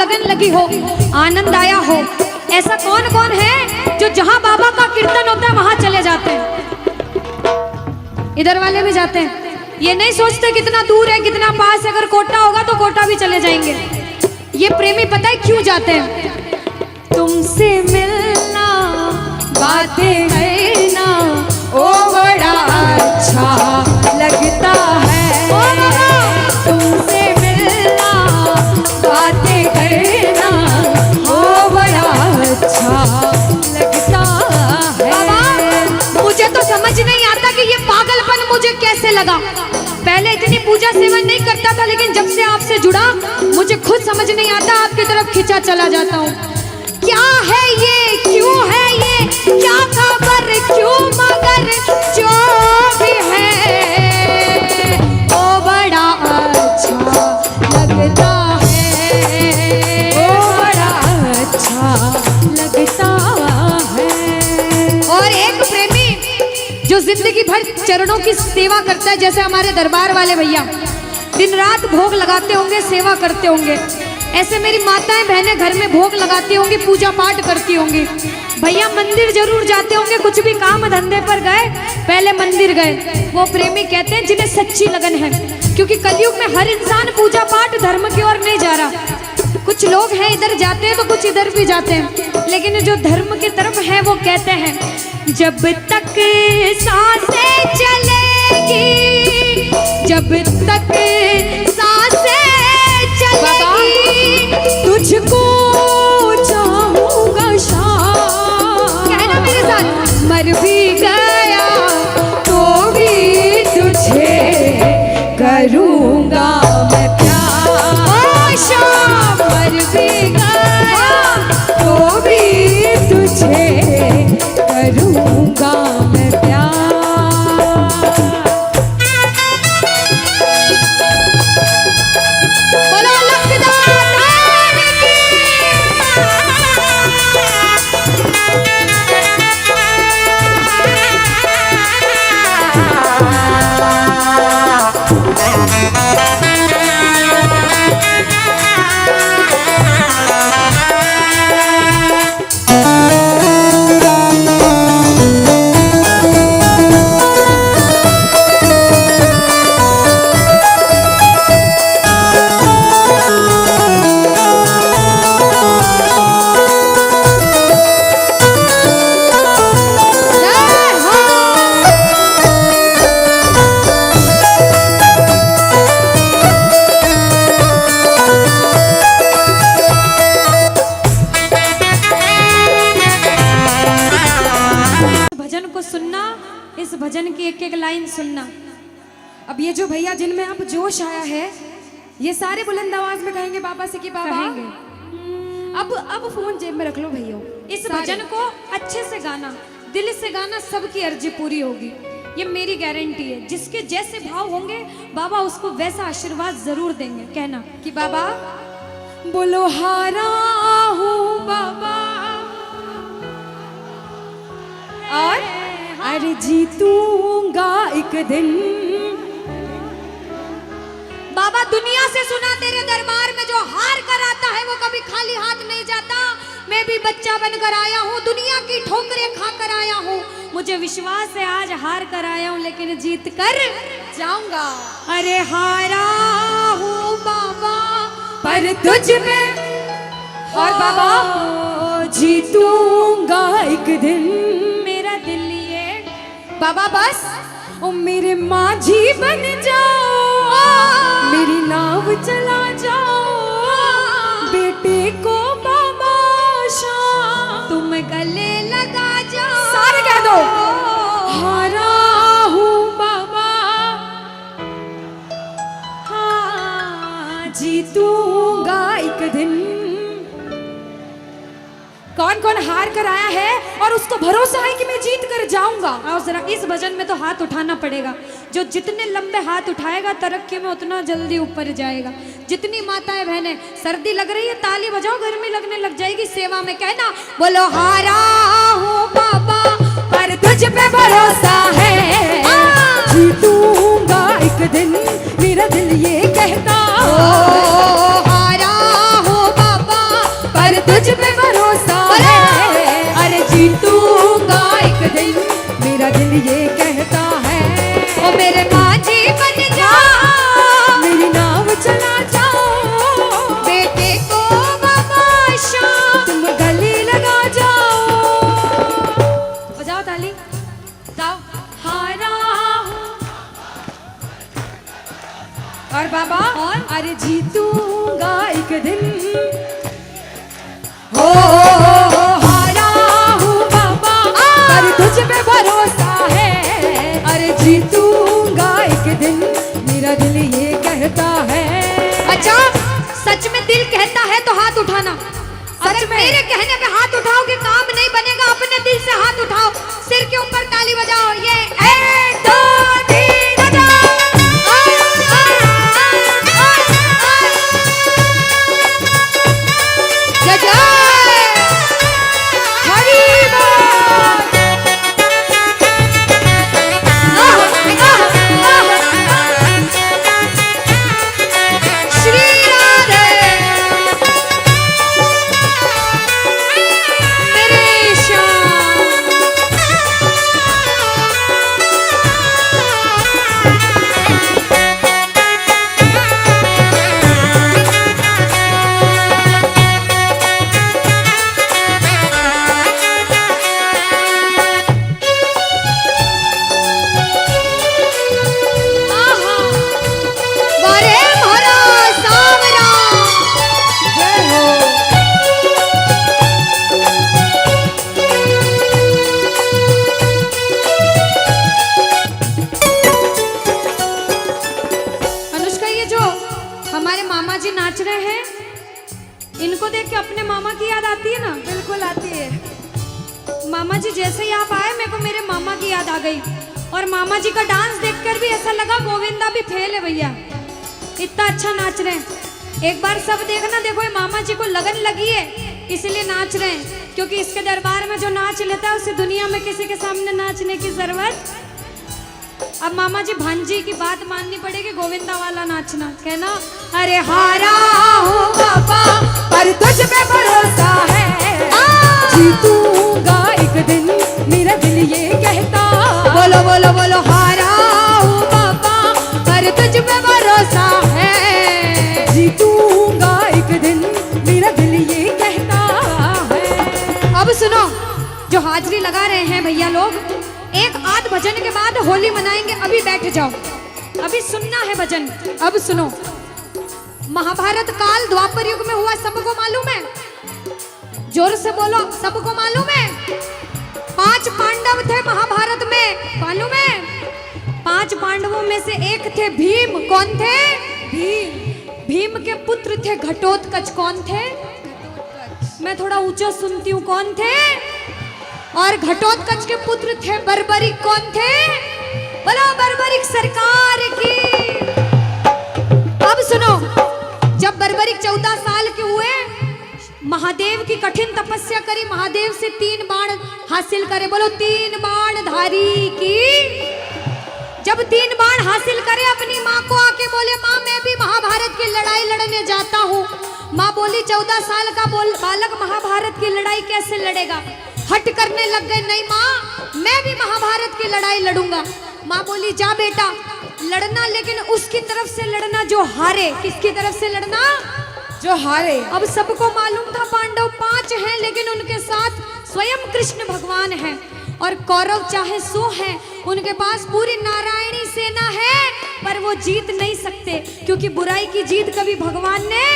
लगन लगी हो, आनंद आया हो। ऐसा कौन कौन है जो जहां बाबा का कीर्तन होता है वहां चले जाते हैं? इधर वाले भी जाते हैं, ये नहीं सोचते कितना दूर है कितना पास है। अगर कोटा होगा तो कोटा भी चले जाएंगे। ये प्रेमी पता है क्यों जाते हैं? तुमसे मिलना, बातें करना, ओ बड़ा अच्छा लगता है। तुमसे मिलना, बातें करना, ओ बड़ा अच्छा लगता है। बाबा मुझे तो समझ नहीं आता कि ये पागलपन मुझे कैसे लगा। पहले इतनी पूजा सेवन नहीं करता था, लेकिन जब से आपसे जुड़ा मुझे खुद समझ नहीं आता, आपकी तरफ खिंचा चला जाता हूँ। क्या है ये, क्यों है ये, क्या खबर, क्यों, मगर जो भी है वो बड़ा अच्छा लगता है, वो बड़ा अच्छा लगता है। और एक प्रेमी जो जिंदगी भर चरणों की सेवा करता है, जैसे हमारे दरबार वाले भैया दिन रात भोग लगाते होंगे, सेवा करते होंगे, ऐसे मेरी माताएं बहनें घर में भोग लगाती होंगी, पूजा पाठ करती होंगी। भैया मंदिर जरूर जाते होंगे, कुछ भी काम धंधे पर गए पहले मंदिर गए। वो प्रेमी कहते हैं जिन्हें सच्ची लगन है, क्योंकि कलयुग में हर इंसान पूजा पाठ धर्म की ओर नहीं जा रहा। कुछ लोग हैं इधर जाते हैं तो कुछ इधर भी जाते हैं, लेकिन जो धर्म की तरफ है वो कहते हैं जब तक सांसें चलेगी, जब तक सांसें चलेगी, तुझको चाहूंगा शाम। कहना मेरे साथ, मर भी गया तो भी तुझे करूंगा मैं प्यार। शाम मर भी गया तो भी तुझे करूंगा मैं प्यार। भजन की एक एक लाइन सुनना। अब ये जो भैया जिनमें अब जोश आया है, ये सारे बुलंद आवाज में कहेंगे बाबा से कि बाबा कहेंगे। अब फोन जेब में रख लो भैया। इस भजन को अच्छे से गाना, दिल से गाना, सबकी अर्जी पूरी होगी, ये मेरी गारंटी है। जिसके जैसे भाव होंगे बाबा उसको वैसा आशीर्वाद जरूर देंगे। कहना कि बाबा बोलो हारा हूँ बाबा और अरे जीतूंगा एक दिन। बाबा दुनिया से सुना तेरे दरबार में जो हार कर आता है वो कभी खाली हाथ नहीं जाता। मैं भी बच्चा बनकर आया हूँ, दुनिया की ठोकरें खाकर आया हूँ। मुझे विश्वास है आज हार कर आया हूँ लेकिन जीत कर जाऊंगा। अरे हारा हूँ बाबा पर तुझ में और बाबा जीतूंगा एक दिन। मेरा दिल ये बाबा बस ओ मेरे माझी बन जाओ, मेरी नाव चला जाओ, बेटे को बाबा शाम तुम गले लगा जाओ। सारे कह दो हारा हूँ बाबा, हाँ जीतूंगा एक दिन। कौन कौन हार कर आया है और उसको भरोसा है कि मैं जीत कर जाऊंगा। और जरा इस भजन में तो हाथ उठाना पड़ेगा। जो जितने लंबे हाथ उठाएगा तरक्की में उतना जल्दी ऊपर जाएगा। जितनी माताएं बहनें सर्दी लग रही है ताली बजाओ, गर्मी लगने लग जाएगी सेवा में। कहना बोलो हारा हूँ बाबा पर तुझ पे भरोसा है, जीतूंगा एक दिन मेरा दिल ये कहता। हारा हूँ बाबा है तो हाथ उठाना। अगर मेरे कहने पे हाथ उठाओगे काम नहीं बनेगा, अपने दिल से हाथ उठाओ, सिर के ऊपर ताली बजाओ। ये 1 2 3 बजाओ। जय जय नाच रहे हैं, इनको देख के अपने मामा की याद आती है ना? बिल्कुल आती है। मामा जी जैसे ही आप आए मेरे को मेरे मामा की याद आ गई, और मामा जी का डांस देखकर भी ऐसा लगा गोविंदा भी फेल है भैया, इतना अच्छा नाच रहे हैं। एक बार सब देखना, देखो ये मामा जी को लगन लगी है इसलिए नाच रहे हैं, क्योंकि इसके दरबार में जो नाच लेता है उसे दुनिया में किसी के सामने नाचने की जरूरत। अब मामा जी भांजी की बात माननी पड़ेगी, गोविंदा वाला नाचना, कहना अरे हारा हूँ बाबा पर तुझ पे भरोसा है, जीतूंगा एक दिन मेरा दिल ये कहता। बोलो बोलो बोलो, हारा हूँ बाबा पर तुझ पे भरोसा है, जीतूंगा एक दिन मेरा दिल ये कहता है। अब सुनो, जो हाजिरी लगा रहे हैं भैया लोग, एक आध भजन के बाद होली मनाएंगे, अभी बैठ जाओ, अभी सुनना है भजन। अब सुनो, महाभारत काल द्वापर युग में हुआ, सबको मालूम है? जोर से बोलो, सबको मालूम है? 5 पांडव थे महाभारत में, मालूम है? 5 पांडवों में से एक थे भीम। कौन थे? भीम। भीम के पुत्र थे घटोत्कच। कौन थे? मैं थोड़ा ऊंचा सुनती हूँ। कौन थे? और घटोत्कच के पुत्र थे बर्बरिक। कौन थे? बोलो बर्बरिक सरकार की। अब सुनो, जब बर्बरिक 14 साल के हुए, महादेव की कठिन तपस्या करी, महादेव से 3 बाण हासिल करे। बोलो 3 बाण धारी की। जब 3 बाण हासिल करे, अपनी माँ को आके बोले, माँ मैं भी महाभारत की लड़ाई लड़ने जाता हूँ। माँ बोली 14 साल का बालक महाभारत की लड़ाई कैसे लड़ेगा? हट करने लग गए, नहीं माँ मैं भी महाभारत की लड़ाई लड़ूंगा। माँ बोली जा बेटा लड़ना, लेकिन उसकी तरफ से लड़ना जो हारे। किसकी तरफ से लड़ना? जो हारे। अब सबको मालूम था पांडव 5 हैं, लेकिन उनके साथ स्वयं कृष्ण भगवान हैं, और कौरव चाहे 100 हैं, उनके पास पूरी नारायणी सेना है, पर वो जीत नहीं सकते, क्योंकि बुराई की जीत कभी भगवान ने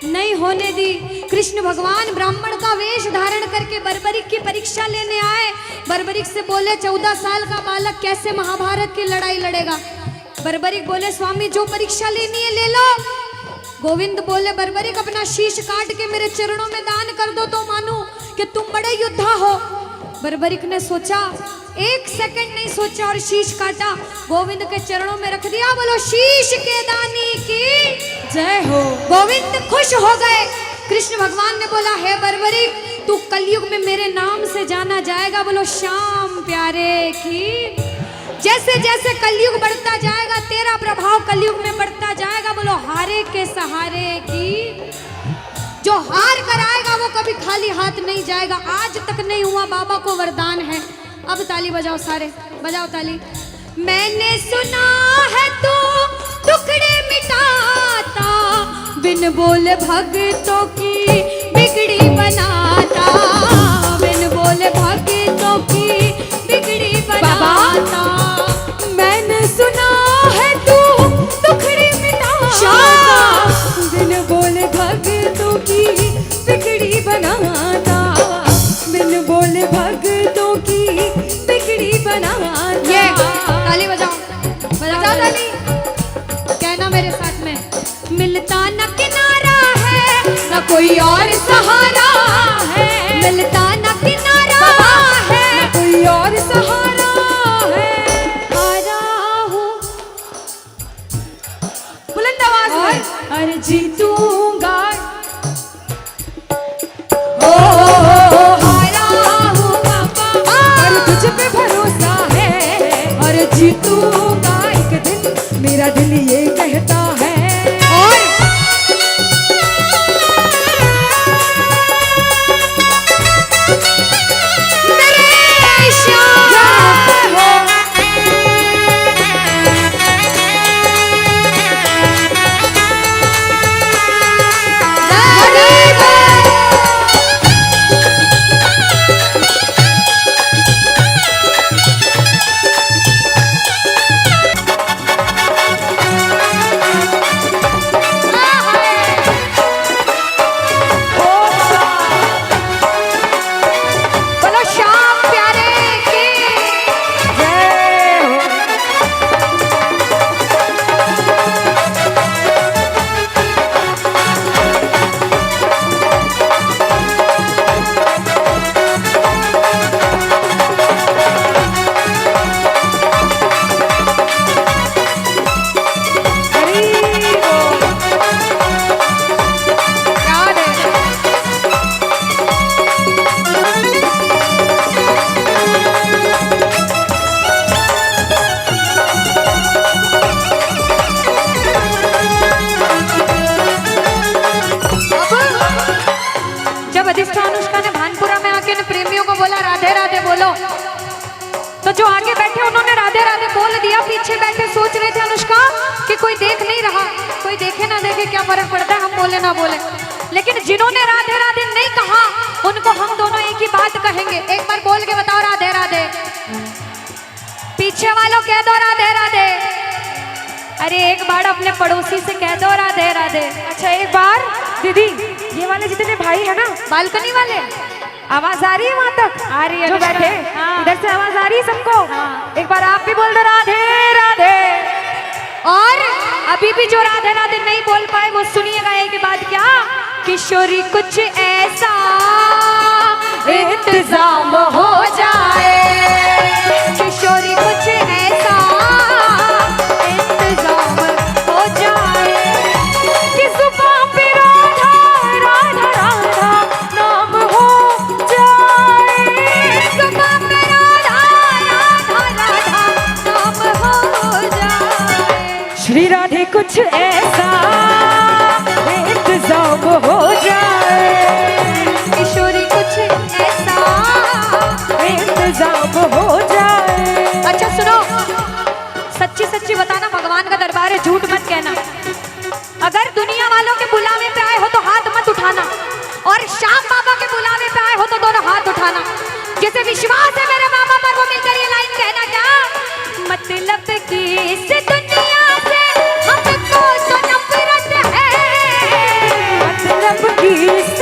नहीं होने दी। कृष्ण भगवान ब्राह्मण का वेश धारण करके बर्बरिक की परीक्षा लेने आए। बर्बरिक से बोले 14 साल का बालक कैसे महाभारत की लड़ाई लड़ेगा? बर्बरिक बोले स्वामी जो परीक्षा लेनी है ले लो। गोविंद बोले बर्बरिक अपना शीश काट के मेरे चरणों में दान कर दो तो मानूं कि तुम बड़े योद्धा हो। बर्बरिक ने सोचा, 1 सेकंड नहीं सोचा और शीश काटा, गोविंद के चरणों में रख दिया। बोलो शीश के दानी की जय हो। गोविंद खुश हो गए। कृष्ण भगवान ने बोला हे बर्बरिक तू कलयुग में मेरे नाम से जाना जाएगा। बोलो श्याम प्यारे की। जैसे जैसे कलयुग बढ़ता जाएगा तेरा प्रभाव कलयुग में बढ़ता जाएगा। बोलो हारे के सहारे की। जो हार कर आएगा वो कभी खाली हाथ नहीं जाएगा। आज तक नहीं हुआ, बाबा को वरदान है। अब ताली बजाओ, सारे बजाओ ताली। मैंने सुना है तू टुकड़े मिटाता, बिन बोले भक्तों की बिगड़ी बनाता, बिन बोले भक्तों की बिगड़ी बनाता। मैंने सुना है तू टुकड़े मिटाता, बिन बोले भक्तों की बिगड़ी बनाता, बिन बोले भक्तों की बिगड़ी बनाता। ये ताली बजाओ, बजाओ ताली। कहना मेरे साथ में, मिलता न किनारा है न चलता न किनारा है, न कोई और सहारा है। हारा हूँ बुलंद आवाज में अरे जीतूंगा, ओ हारा हूँ बाबा, और तुझ पे भरोसा है, और जीतूंगा एक दिन, मेरा दिल ये कहता है। और मेरे श्याम हो बोलो श्याम प्यारे की जय हो। हरी बोल। याद है। जब अधिष्ठा अनुष्का ने भानपुरा में आके ने प्रेमियों को बोला राधे राधे बोलो, तो जो आगे बैठे उन्होंने राधे राधे बोल दिया। पीछे बैठे सोच रहे थे अनुष्का कि कोई देख नहीं रहा, कोई देखे ना देखे क्या फर्क पड़ता है, हम बोले ना बोले। लेकिन जिन्होंने राधे राधे नहीं कहा उनको हम दोनों एक ही बात कहेंगे। एक बार बोल के बताओ राधे राधे, पीछे वालों कह दो राधे राधे। अरे एक बार अपने पड़ोसी से कह दो राधे राधे। अच्छा एक बार दीदी, ये वाले जितने भाई है ना, बालकनी वाले आवाज आ रही है वहां तक? आ रही है जो अनुष्का। बैठे हाँ। इधर से आवाज आ रही है सबको? हाँ। एक बार आप भी बोल दो राधे राधे। और अभी भी जो राधे राधे नहीं बोल पाए वो सुनिएगा एक बात क्या, किशोरी कुछ ऐसा इंतजाम हो जाए, किशोरी कुछ ऐसा इंतजाम हो जाए कि जुबान पे राधा राधा राधा नाम हो जाए। जुबान पे राधा राधा राधा नाम हो जाए। श्री राधे कुछ ऐसा इंतजाम हो जाए, किशोरी कुछ ऐसा इंतजाम हो जाए। अच्छा सुनो, सच्ची सच्ची बताना, भगवान का दरबार है, झूठ मत कहना। अगर दुनिया वालों के बुलावे पे आए हो तो हाथ मत उठाना, और श्याम बाबा के बुलावे पे आए हो तो दोनों हाथ उठाना। जिसे विश्वास है मेरे मामा पर वो मिलकर ये लाइन कहना क्या, मतलब कि इस दुनिया से हमको तो नफरत है, मतलब कि इस